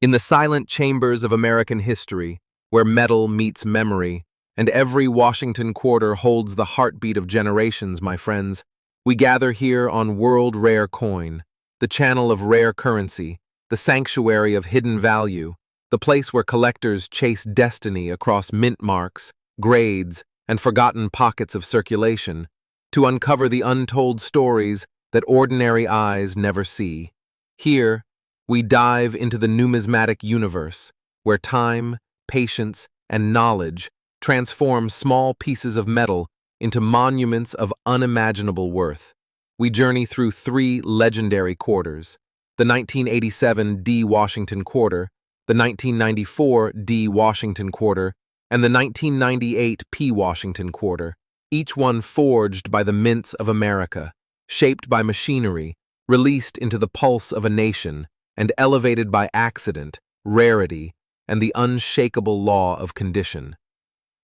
In the silent chambers of American history, where metal meets memory, and every Washington quarter holds the heartbeat of generations, my friends, we gather here on World Rare Coin, the channel of rare currency, the sanctuary of hidden value, the place where collectors chase destiny across mint marks, grades, and forgotten pockets of circulation, to uncover the untold stories that ordinary eyes never see. Here, we dive into the numismatic universe, where time, patience, and knowledge transform small pieces of metal into monuments of unimaginable worth. We journey through three legendary quarters: the 1987 D Washington Quarter, the 1994 D Washington Quarter, and the 1998 P Washington Quarter, each one forged by the mints of America, shaped by machinery, released into the pulse of a nation, and elevated by accident, rarity, and the unshakable law of condition.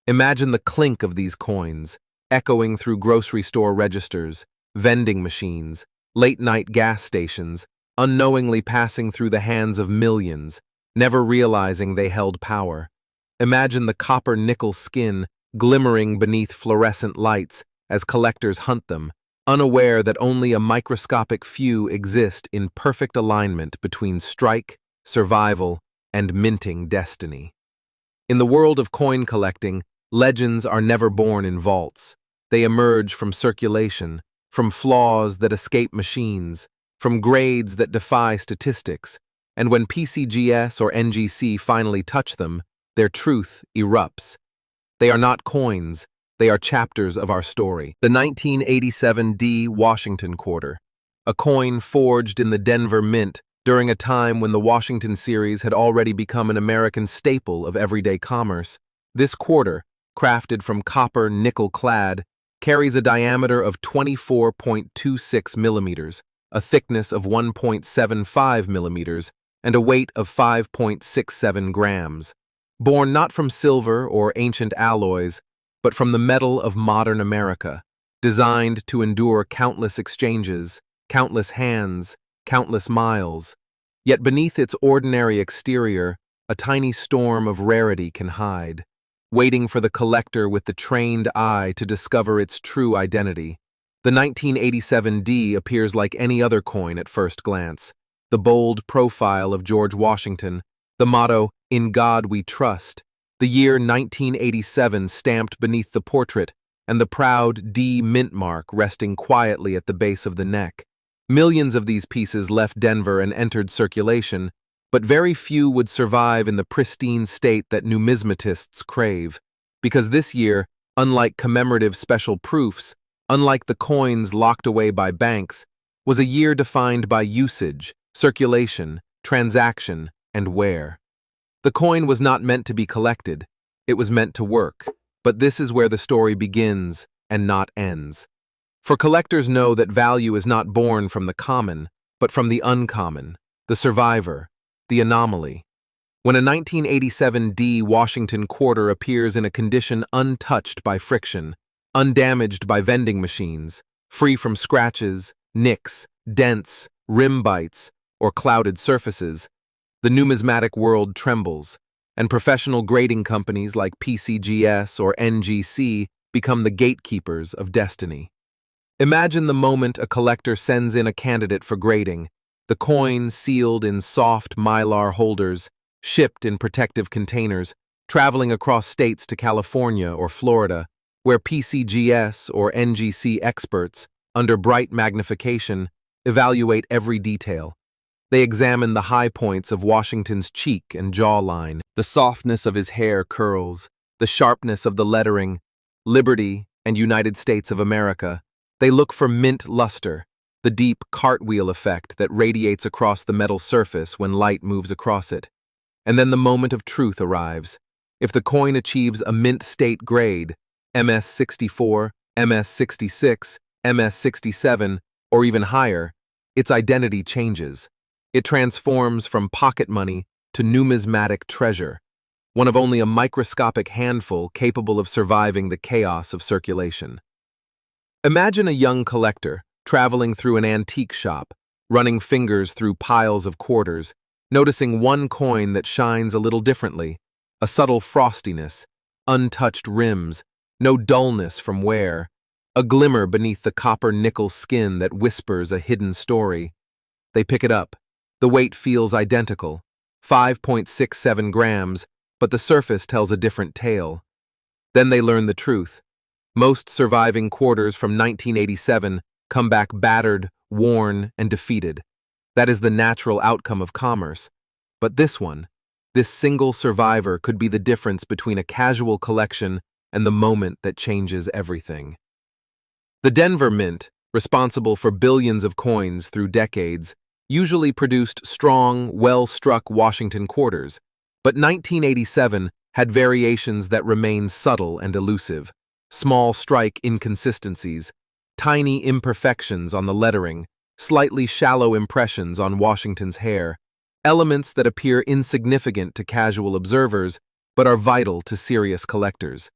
Imagine the clink of these coins, echoing through grocery store registers, vending machines, late-night gas stations, unknowingly passing through the hands of millions, never realizing they held power. Imagine the copper-nickel skin glimmering beneath fluorescent lights as collectors hunt them, unaware that only a microscopic few exist in perfect alignment between strike, survival, and minting destiny. In the world of coin collecting, legends are never born in vaults. They emerge from circulation, from flaws that escape machines, from grades that defy statistics, and when PCGS or NGC finally touch them, their truth erupts. They are not coins, they are chapters of our story. The 1987 D Washington Quarter, a coin forged in the Denver Mint during a time when the Washington series had already become an American staple of everyday commerce. This quarter, crafted from copper nickel-clad, carries a diameter of 24.26 millimeters, a thickness of 1.75 millimeters, and a weight of 5.67 grams. Born not from silver or ancient alloys, but from the metal of modern America, designed to endure countless exchanges, countless hands, countless miles. Yet beneath its ordinary exterior, a tiny storm of rarity can hide, waiting for the collector with the trained eye to discover its true identity. The 1987 D appears like any other coin at first glance. The bold profile of George Washington, the motto, "In God We Trust," the year 1987 stamped beneath the portrait, and the proud D mint mark resting quietly at the base of the neck. Millions of these pieces left Denver and entered circulation, but very few would survive in the pristine state that numismatists crave. Because this year, unlike commemorative special proofs, unlike the coins locked away by banks, was a year defined by usage, circulation, transaction, and wear. The coin was not meant to be collected, it was meant to work, but this is where the story begins and not ends. For collectors know that value is not born from the common, but from the uncommon, the survivor, the anomaly. When a 1987 D Washington Quarter appears in a condition untouched by friction, undamaged by vending machines, free from scratches, nicks, dents, rim bites, or clouded surfaces, the numismatic world trembles, and professional grading companies like PCGS or NGC become the gatekeepers of destiny. Imagine the moment a collector sends in a candidate for grading, the coin sealed in soft mylar holders, shipped in protective containers, traveling across states to California or Florida, where PCGS or NGC experts, under bright magnification, evaluate every detail. They examine the high points of Washington's cheek and jawline, the softness of his hair curls, the sharpness of the lettering, Liberty and United States of America. They look for mint luster, the deep cartwheel effect that radiates across the metal surface when light moves across it. And then the moment of truth arrives. If the coin achieves a mint state grade, MS64, MS66, MS67, or even higher, its identity changes. It transforms from pocket money to numismatic treasure, one of only a microscopic handful capable of surviving the chaos of circulation. Imagine a young collector traveling through an antique shop, running fingers through piles of quarters, noticing one coin that shines a little differently, a subtle frostiness, untouched rims, no dullness from wear, a glimmer beneath the copper-nickel skin that whispers a hidden story. They pick it up. The weight feels identical, 5.67 grams, but the surface tells a different tale. Then they learn the truth. Most surviving quarters from 1987 come back battered, worn, and defeated. That is the natural outcome of commerce. But this single survivor could be the difference between a casual collection and the moment that changes everything. The Denver Mint, responsible for billions of coins through decades, usually produced strong, well-struck Washington quarters, but 1987 had variations that remained subtle and elusive, small strike inconsistencies, tiny imperfections on the lettering, slightly shallow impressions on Washington's hair, elements that appear insignificant to casual observers but are vital to serious collectors.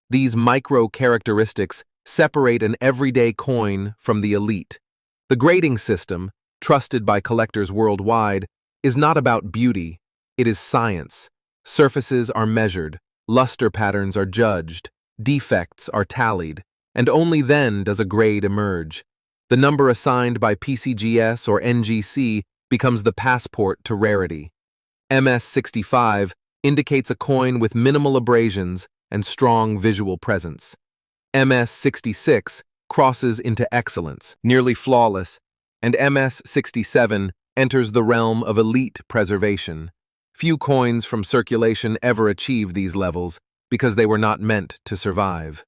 These micro-characteristics separate an everyday coin from the elite. The grading system, trusted by collectors worldwide, is not about beauty, it is science. Surfaces are measured, luster patterns are judged, defects are tallied, and only then does a grade emerge. The number assigned by PCGS or NGC becomes the passport to rarity. MS65 indicates a coin with minimal abrasions and strong visual presence. MS66 crosses into excellence, nearly flawless, and MS67 enters the realm of elite preservation. Few coins from circulation ever achieve these levels because they were not meant to survive.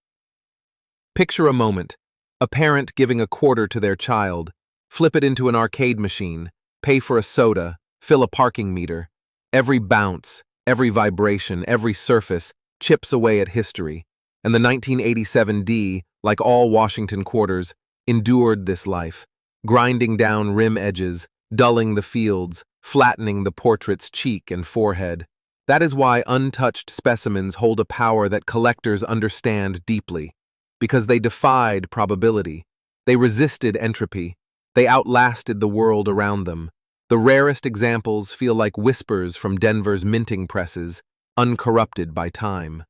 Picture a moment, a parent giving a quarter to their child, flip it into an arcade machine, pay for a soda, fill a parking meter. Every bounce, every vibration, every surface chips away at history, and the 1987 D, like all Washington quarters, endured this life, grinding down rim edges, dulling the fields, flattening the portrait's cheek and forehead. That is why untouched specimens hold a power that collectors understand deeply, because they defied probability, they resisted entropy, they outlasted the world around them. The rarest examples feel like whispers from Denver's minting presses, uncorrupted by time.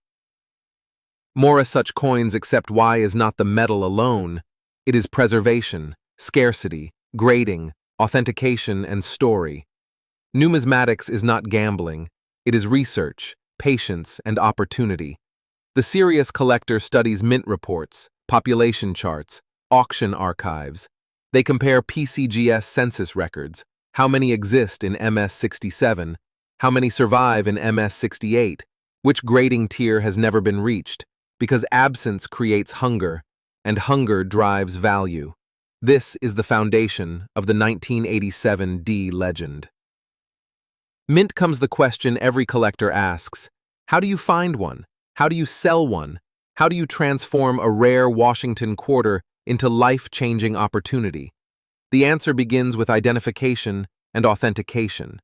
More as such coins accept why is not the metal alone, it is preservation, scarcity, grading, authentication, and story. Numismatics is not gambling, it is research, patience, and opportunity. The serious collector studies mint reports, population charts, auction archives. They compare PCGS census records, how many exist in MS67, how many survive in MS68, which grading tier has never been reached, because absence creates hunger, and hunger drives value. This is the foundation of the 1987 D legend. Mint comes the question every collector asks: how do you find one? How do you sell one? How do you transform a rare Washington quarter into life-changing opportunity? The answer begins with identification and authentication.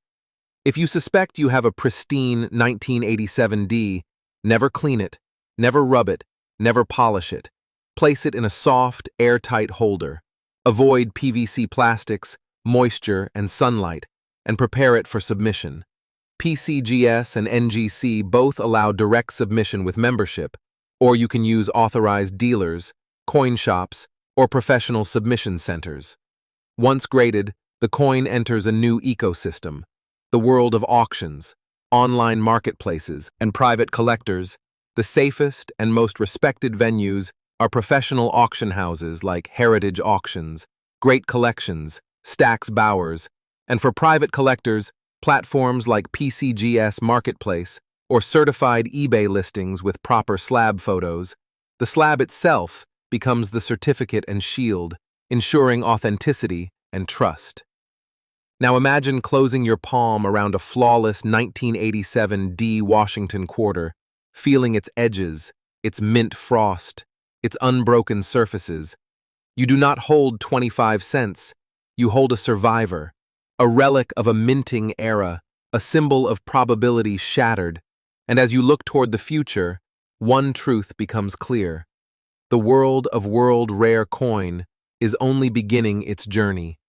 If you suspect you have a pristine 1987 D, never clean it, never rub it, never polish it. Place it in a soft, airtight holder. Avoid PVC plastics, moisture, and sunlight, and prepare it for submission. PCGS and NGC both allow direct submission with membership, or you can use authorized dealers, coin shops, or professional submission centers. Once graded, the coin enters a new ecosystem, the world of auctions, online marketplaces, and private collectors. The safest and most respected venues are professional auction houses like Heritage Auctions, Great Collections, Stax Bowers, and for private collectors, platforms like PCGS Marketplace or certified eBay listings with proper slab photos. The slab itself becomes the certificate and shield, ensuring authenticity and trust. Now imagine closing your palm around a flawless 1987 D Washington quarter, feeling its edges, its mint frost, its unbroken surfaces. You do not hold 25 cents, you hold a survivor, a relic of a minting era, a symbol of probability shattered, and as you look toward the future, one truth becomes clear. The world of world rare coin is only beginning its journey.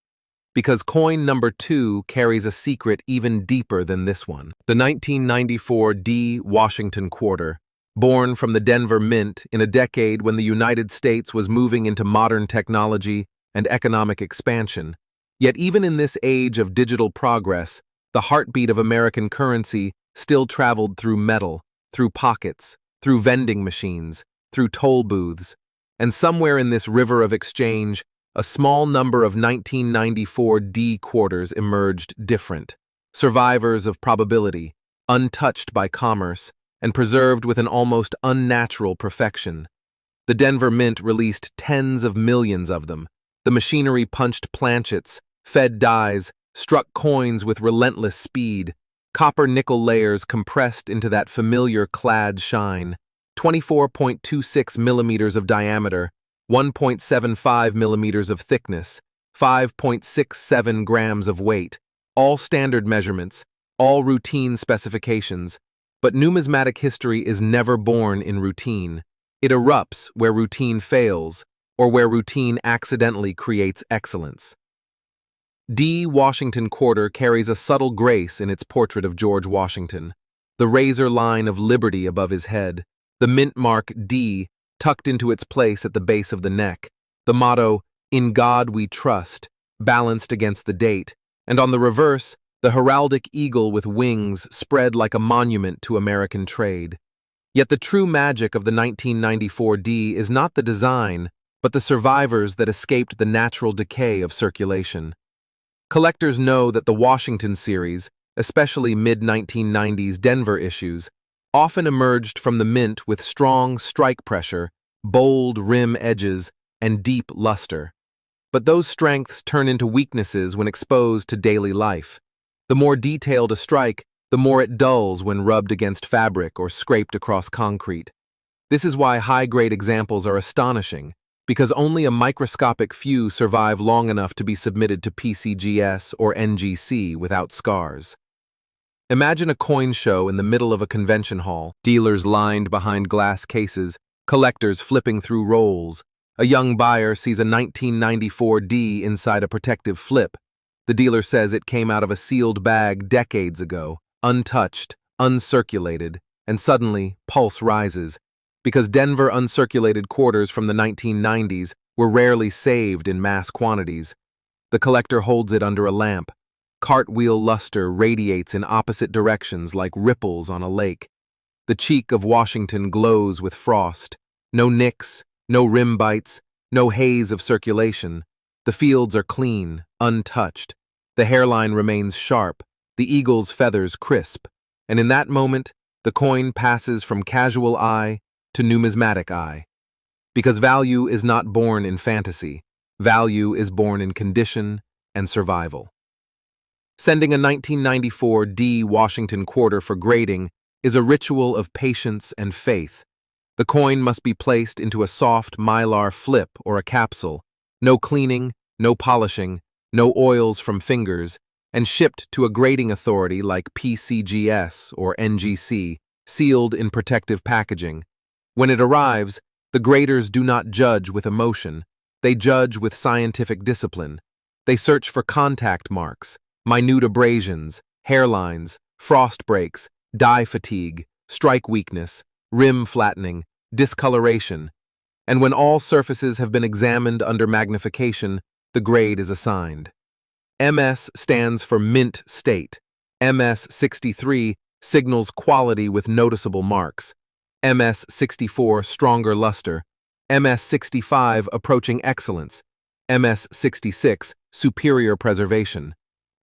because coin number 2 carries a secret even deeper than this one. The 1994 D Washington quarter, born from the Denver Mint in a decade when the United States was moving into modern technology and economic expansion. Yet even in this age of digital progress, the heartbeat of American currency still traveled through metal, through pockets, through vending machines, through toll booths, and somewhere in this river of exchange, a small number of 1994 D quarters emerged different, survivors of probability, untouched by commerce, and preserved with an almost unnatural perfection. The Denver Mint released tens of millions of them. The machinery punched planchets, fed dies, struck coins with relentless speed, copper-nickel layers compressed into that familiar clad shine, 24.26 millimeters of diameter, 1.75 millimeters of thickness, 5.67 grams of weight, all standard measurements, all routine specifications. But numismatic history is never born in routine. It erupts where routine fails, or where routine accidentally creates excellence. D. Washington quarter carries a subtle grace in its portrait of George Washington, the razor line of liberty above his head, the mint mark D tucked into its place at the base of the neck, the motto, "In God We Trust," balanced against the date, and on the reverse, the heraldic eagle with wings spread like a monument to American trade. Yet the true magic of the 1994 D is not the design, but the survivors that escaped the natural decay of circulation. Collectors know that the Washington series, especially mid-1990s Denver issues, often emerged from the mint with strong strike pressure, bold rim edges, and deep luster. But those strengths turn into weaknesses when exposed to daily life. The more detailed a strike, the more it dulls when rubbed against fabric or scraped across concrete. This is why high-grade examples are astonishing, because only a microscopic few survive long enough to be submitted to PCGS or NGC without scars. Imagine a coin show in the middle of a convention hall, dealers lined behind glass cases, collectors flipping through rolls. A young buyer sees a 1994 D inside a protective flip. The dealer says it came out of a sealed bag decades ago, untouched, uncirculated, and suddenly, pulse rises, because Denver uncirculated quarters from the 1990s were rarely saved in mass quantities. The collector holds it under a lamp. Cartwheel luster radiates in opposite directions like ripples on a lake. The cheek of Washington glows with frost. No nicks, no rim bites, no haze of circulation. The fields are clean, untouched. The hairline remains sharp, the eagle's feathers crisp, and in that moment, the coin passes from casual eye to numismatic eye. Because value is not born in fantasy, value is born in condition and survival. Sending a 1994 D Washington quarter for grading is a ritual of patience and faith. The coin must be placed into a soft mylar flip or a capsule, no cleaning, no polishing, no oils from fingers, and shipped to a grading authority like PCGS or NGC, sealed in protective packaging. When it arrives, the graders do not judge with emotion, they judge with scientific discipline. They search for contact marks, minute abrasions, hairlines, frost breaks, die fatigue, strike weakness, rim flattening, discoloration, and when all surfaces have been examined under magnification, the grade is assigned. MS stands for mint state. MS 63 signals quality with noticeable marks. MS 64 stronger luster. MS 65 approaching excellence. MS 66 superior preservation.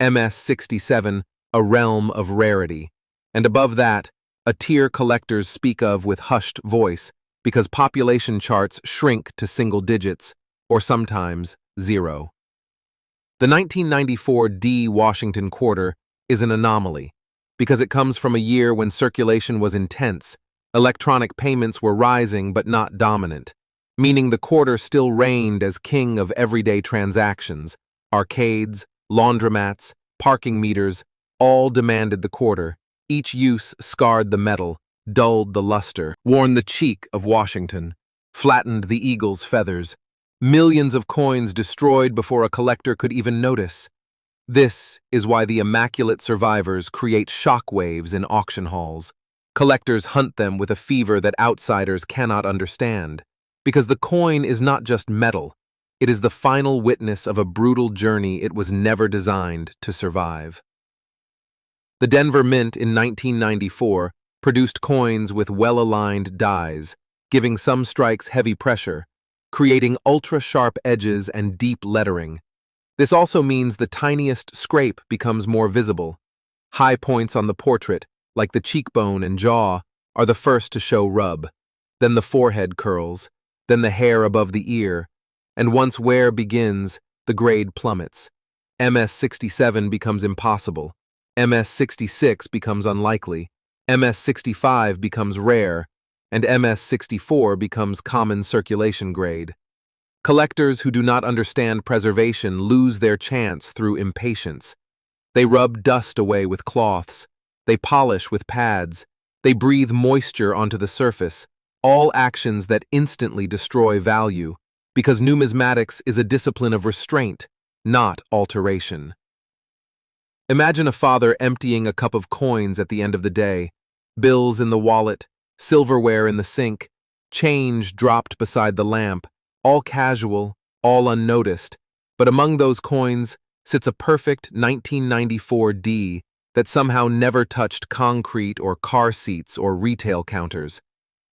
MS 67 a realm of rarity. And above that, a tier collectors speak of with hushed voice, because population charts shrink to single digits, or sometimes 0. The 1994 D Washington quarter is an anomaly, because it comes from a year when circulation was intense, electronic payments were rising but not dominant, meaning the quarter still reigned as king of everyday transactions. Arcades, laundromats, parking meters, all demanded the quarter. Each use scarred the metal, dulled the luster, worn the cheek of Washington, flattened the eagle's feathers. Millions of coins destroyed before a collector could even notice. This is why the immaculate survivors create shockwaves in auction halls. Collectors hunt them with a fever that outsiders cannot understand. Because the coin is not just metal, it is the final witness of a brutal journey it was never designed to survive. The Denver Mint in 1994 produced coins with well-aligned dies, giving some strikes heavy pressure, creating ultra-sharp edges and deep lettering. This also means the tiniest scrape becomes more visible. High points on the portrait, like the cheekbone and jaw, are the first to show rub. Then the forehead curls, then the hair above the ear, and once wear begins, the grade plummets. MS-67 becomes impossible. MS-66 becomes unlikely. MS-65 becomes rare, and MS-64 becomes common circulation grade. Collectors who do not understand preservation lose their chance through impatience. They rub dust away with cloths. They polish with pads. They breathe moisture onto the surface, all actions that instantly destroy value, because numismatics is a discipline of restraint, not alteration. Imagine a father emptying a cup of coins at the end of the day, bills in the wallet, silverware in the sink, change dropped beside the lamp, all casual, all unnoticed, but among those coins sits a perfect 1994 D that somehow never touched concrete or car seats or retail counters.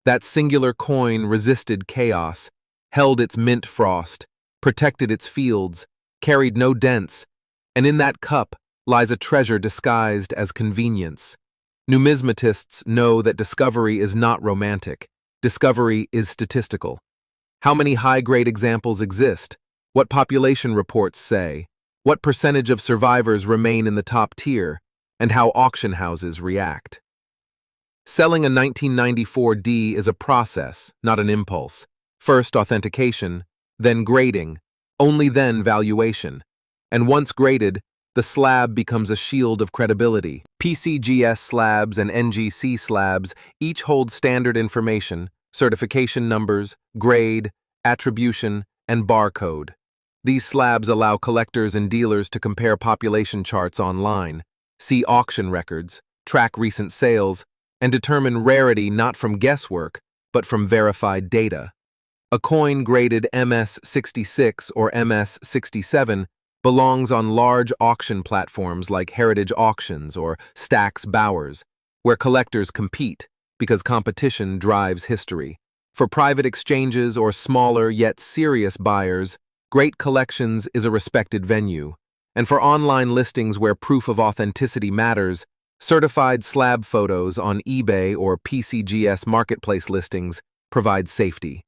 That singular coin resisted chaos, held its mint frost, protected its fields, carried no dents, and in that cup lies a treasure disguised as convenience. Numismatists know that discovery is not romantic. Discovery is statistical. How many high-grade examples exist? What population reports say? What percentage of survivors remain in the top tier? And how auction houses react? Selling a 1994 D is a process, not an impulse. First authentication, then grading, only then valuation. And once graded, the slab becomes a shield of credibility. PCGS slabs and NGC slabs each hold standard information, certification numbers, grade, attribution, and barcode. These slabs allow collectors and dealers to compare population charts online, see auction records, track recent sales, and determine rarity not from guesswork, but from verified data. A coin graded MS-66 or MS-67 belongs on large auction platforms like Heritage Auctions or Stack's Bowers, where collectors compete because competition drives history. For private exchanges or smaller yet serious buyers, Great Collections is a respected venue. And for online listings where proof of authenticity matters, certified slab photos on eBay or PCGS marketplace listings provide safety.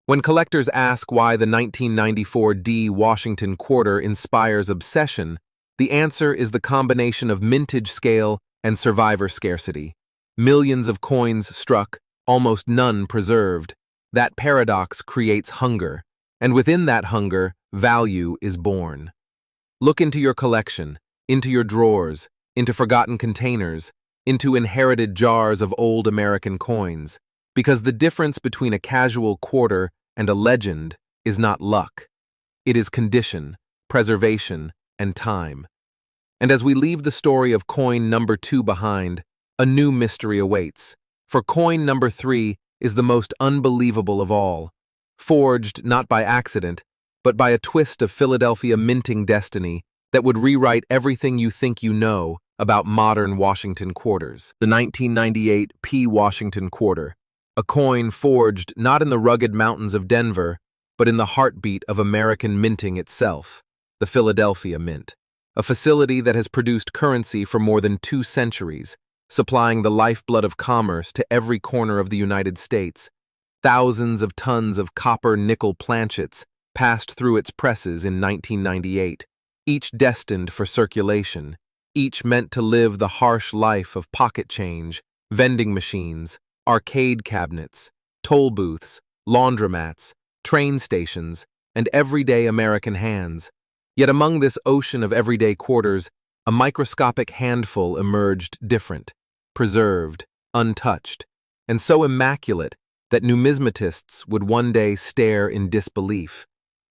When collectors ask why the 1994 D Washington quarter inspires obsession, the answer is the combination of mintage scale and survivor scarcity. Millions of coins struck, almost none preserved. That paradox creates hunger, and within that hunger, value is born. Look into your collection, into your drawers, into forgotten containers, into inherited jars of old American coins, because the difference between a casual quarter and a legend is not luck. It is condition, preservation, and time. And as we leave the story of coin number 2 behind, a new mystery awaits. For coin number 3 is the most unbelievable of all, forged not by accident, but by a twist of Philadelphia minting destiny that would rewrite everything you think you know about modern Washington quarters. The 1998 P Washington quarter, a coin forged not in the rugged mountains of Denver, but in the heartbeat of American minting itself, the Philadelphia Mint, a facility that has produced currency for more than 2 centuries, supplying the lifeblood of commerce to every corner of the United States. Thousands of tons of copper-nickel planchets passed through its presses in 1998, each destined for circulation, each meant to live the harsh life of pocket change, vending machines, arcade cabinets, toll booths, laundromats, train stations, and everyday American hands. Yet among this ocean of everyday quarters, a microscopic handful emerged different, preserved, untouched, and so immaculate that numismatists would one day stare in disbelief,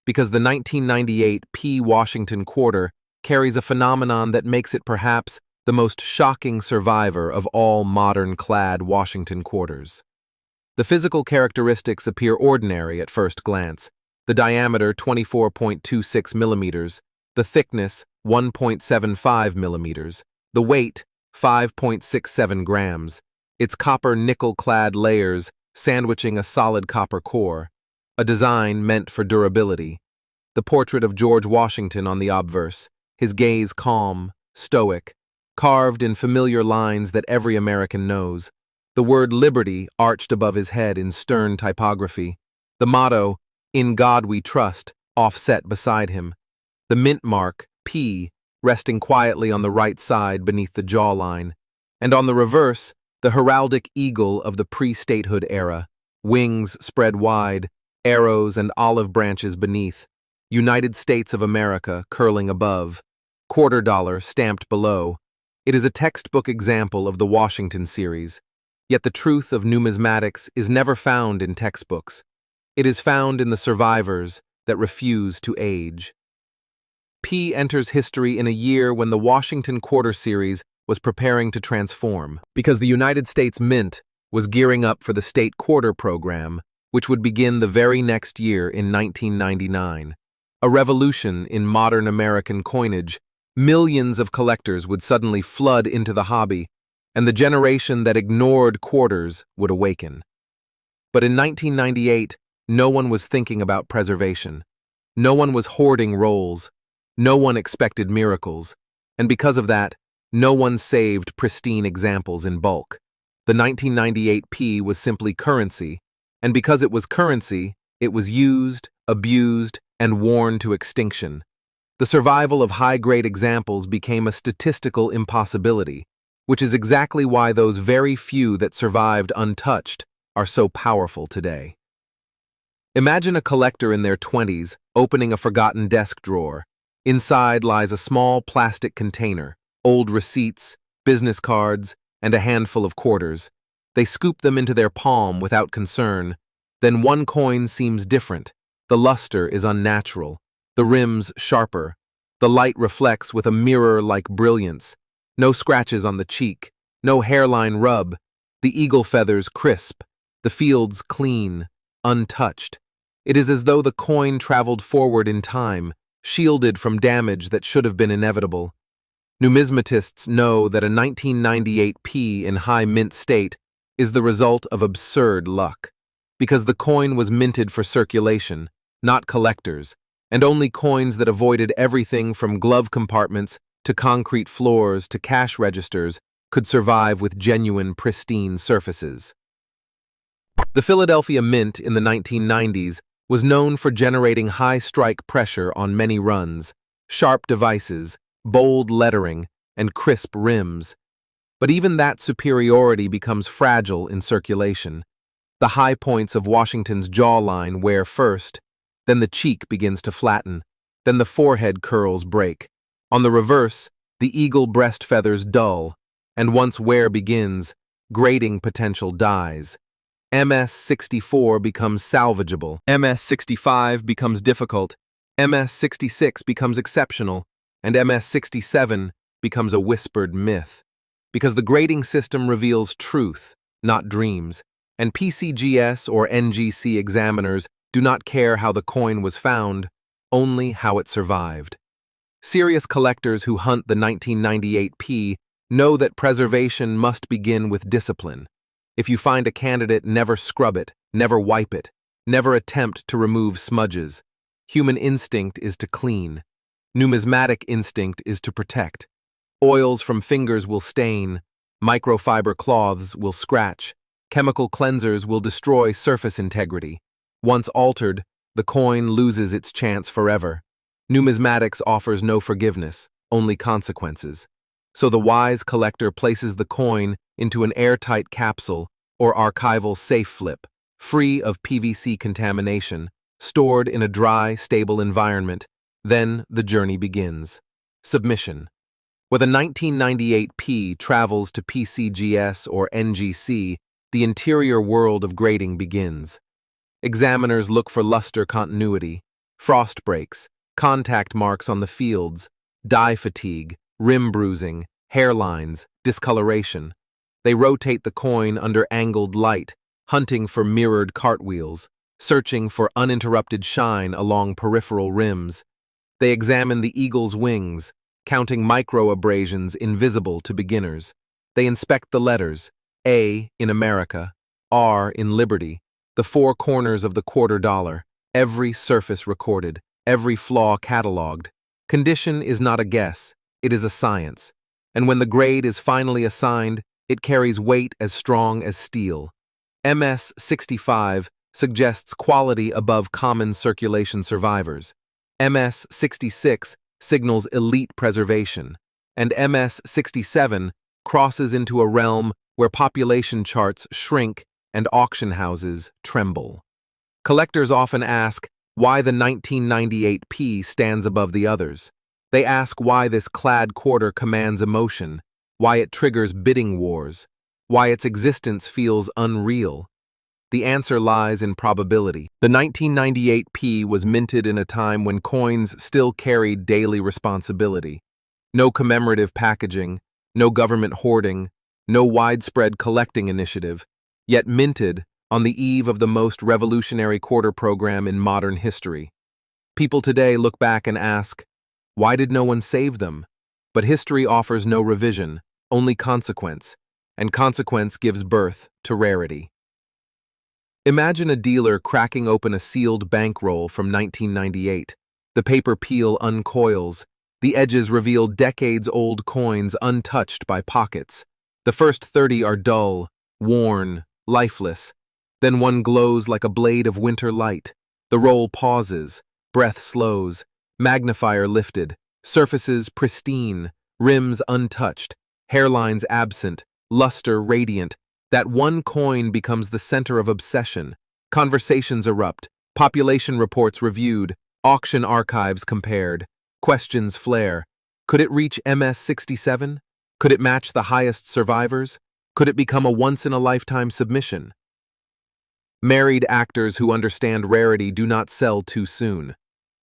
because the 1998 P Washington quarter carries a phenomenon that makes it perhaps the most shocking survivor of all modern-clad Washington quarters. The physical characteristics appear ordinary at first glance. The diameter 24.26 millimeters, the thickness 1.75 millimeters, the weight 5.67 grams, its copper nickel-clad layers sandwiching a solid copper core, a design meant for durability. The portrait of George Washington on the obverse, his gaze calm, stoic, carved in familiar lines that every American knows. The word liberty arched above his head in stern typography. The motto, "In God We Trust," offset beside him. The mint mark, P, resting quietly on the right side beneath the jawline. And on the reverse, the heraldic eagle of the pre-statehood era, wings spread wide, arrows and olive branches beneath, United States of America curling above, quarter dollar stamped below. It is a textbook example of the Washington series. Yet the truth of numismatics is never found in textbooks. It is found in the survivors that refuse to age. P enters history in a year when the Washington Quarter Series was preparing to transform, because the United States Mint was gearing up for the state quarter program, which would begin the very next year in 1999. A revolution in modern American coinage. Millions of collectors would suddenly flood into the hobby, and the generation that ignored quarters would awaken. But in 1998, no one was thinking about preservation. No one was hoarding rolls. No one expected miracles. And because of that, no one saved pristine examples in bulk. The 1998 P was simply currency, and because it was currency, it was used, abused, and worn to extinction. The survival of high-grade examples became a statistical impossibility, which is exactly why those very few that survived untouched are so powerful today. Imagine a collector in their 20s opening a forgotten desk drawer. Inside lies a small plastic container, old receipts, business cards, and a handful of quarters. They scoop them into their palm without concern. Then one coin seems different. The luster is unnatural, the rims sharper. The light reflects with a mirror-like brilliance. No scratches on the cheek, no hairline rub, the eagle feathers crisp, the fields clean, untouched. It is as though the coin traveled forward in time, shielded from damage that should have been inevitable. Numismatists know that a 1998 P in high mint state is the result of absurd luck, because the coin was minted for circulation, not collectors, and only coins that avoided everything from glove compartments to concrete floors to cash registers could survive with genuine, pristine surfaces. The Philadelphia Mint in the 1990s was known for generating high strike pressure on many runs, sharp devices, bold lettering, and crisp rims. But even that superiority becomes fragile in circulation. The high points of Washington's jawline wear first, then the cheek begins to flatten, then the forehead curls break. On the reverse, the eagle breast feathers dull, and once wear begins, grading potential dies. MS-64 becomes salvageable, MS-65 becomes difficult, MS-66 becomes exceptional, and MS-67 becomes a whispered myth. Because the grading system reveals truth, not dreams, and PCGS or NGC examiners do not care how the coin was found, only how it survived. Serious collectors who hunt the 1998 P know that preservation must begin with discipline. If you find a candidate, never scrub it, never wipe it, never attempt to remove smudges. Human instinct is to clean. Numismatic instinct is to protect. Oils from fingers will stain, microfiber cloths will scratch, chemical cleansers will destroy surface integrity. Once altered, the coin loses its chance forever. Numismatics offers no forgiveness, only consequences. So the wise collector places the coin into an airtight capsule or archival safe flip, free of PVC contamination, stored in a dry, stable environment. Then the journey begins. Submission. When the 1998 P travels to PCGS or NGC, the interior world of grading begins. Examiners look for luster continuity, frost breaks, contact marks on the fields, dye fatigue, rim bruising, hairlines, discoloration. They rotate the coin under angled light, hunting for mirrored cartwheels, searching for uninterrupted shine along peripheral rims. They examine the eagle's wings, counting micro-abrasions invisible to beginners. They inspect the letters, A in America, R in Liberty, the four corners of the $quarter, every surface recorded, every flaw catalogued. Condition is not a guess, it is a science. And when the grade is finally assigned, it carries weight as strong as steel. MS 65 suggests quality above common circulation survivors. MS 66 signals elite preservation. And MS 67 crosses into a realm where population charts shrink and auction houses tremble. Collectors often ask why the 1998 P stands above the others. They ask why this clad quarter commands emotion, why it triggers bidding wars, why its existence feels unreal. The answer lies in probability. The 1998 P was minted in a time when coins still carried daily responsibility. No commemorative packaging, no government hoarding, no widespread collecting initiative, yet minted on the eve of the most revolutionary quarter program in modern history. People today look back and ask, why did no one save them? But history offers no revision, only consequence, and consequence gives birth to rarity. Imagine a dealer cracking open a sealed bankroll from 1998. The paper peel uncoils. The edges reveal decades-old coins untouched by pockets. The first 30 are dull, worn, lifeless. Then one glows like a blade of winter light. The roll pauses, breath slows, magnifier lifted, surfaces pristine, rims untouched, hairlines absent, luster radiant. That one coin becomes the center of obsession. Conversations erupt, population reports reviewed, auction archives compared, questions flare. Could it reach MS 67? Could it match the highest survivors? Could it become a once-in-a-lifetime submission? Married actors who understand rarity do not sell too soon.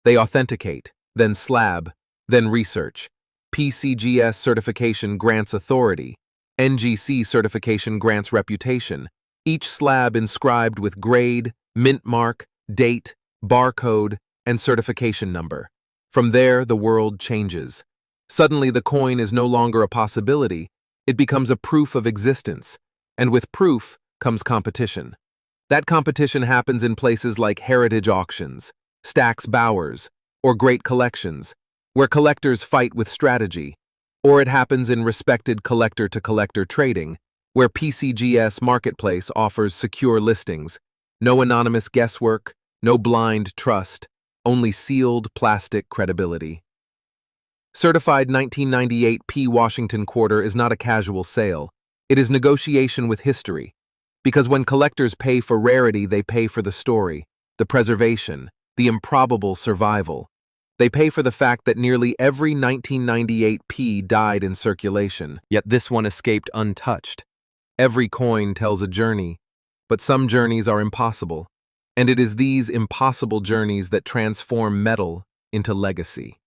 They authenticate, then slab, then research. PCGS certification grants authority. NGC certification grants reputation, each slab inscribed with grade, mint mark, date, barcode, and certification number. From there, the world changes. Suddenly, the coin is no longer a possibility, it becomes a proof of existence, and with proof comes competition. That competition happens in places like heritage auctions, Stack's Bowers, or great collections, where collectors fight with strategy. Or it happens in respected collector-to-collector trading, where PCGS Marketplace offers secure listings, no anonymous guesswork, no blind trust, only sealed plastic credibility. Certified 1998 P Washington Quarter is not a casual sale. It is negotiation with history. Because when collectors pay for rarity, they pay for the story, the preservation, the improbable survival. They pay for the fact that nearly every 1998 P died in circulation, yet this one escaped untouched. Every coin tells a journey, but some journeys are impossible, and it is these impossible journeys that transform metal into legacy.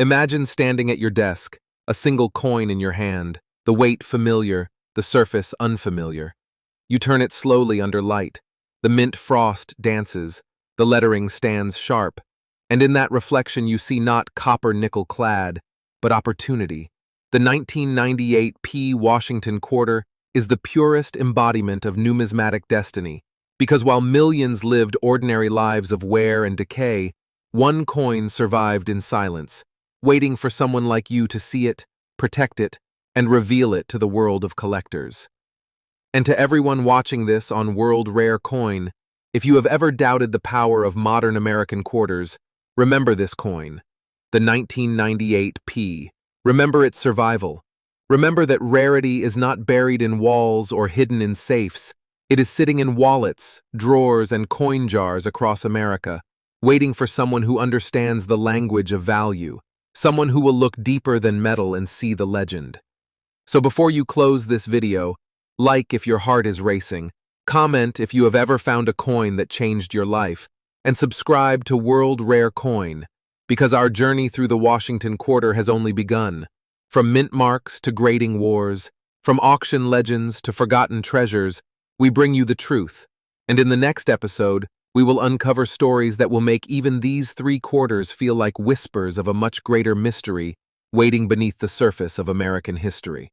Imagine standing at your desk, a single coin in your hand, the weight familiar, the surface unfamiliar. You turn it slowly under light. The mint frost dances, the lettering stands sharp, and in that reflection you see not copper-nickel clad, but opportunity. The 1998 P Washington Quarter is the purest embodiment of numismatic destiny, because while millions lived ordinary lives of wear and decay, one coin survived in silence, waiting for someone like you to see it, protect it, and reveal it to the world of collectors. And to everyone watching this on World Rare Coin, if you have ever doubted the power of modern American quarters, remember this coin, the 1998 P. Remember its survival. Remember that rarity is not buried in walls or hidden in safes. It is sitting in wallets, drawers, and coin jars across America, waiting for someone who understands the language of value, someone who will look deeper than metal and see the legend. So before you close this video, like if your heart is racing, comment if you have ever found a coin that changed your life, and subscribe to World Rare Coin, because our journey through the Washington Quarter has only begun. From mint marks to grading wars, from auction legends to forgotten treasures, we bring you the truth. And in the next episode, we will uncover stories that will make even these 3 quarters feel like whispers of a much greater mystery waiting beneath the surface of American history.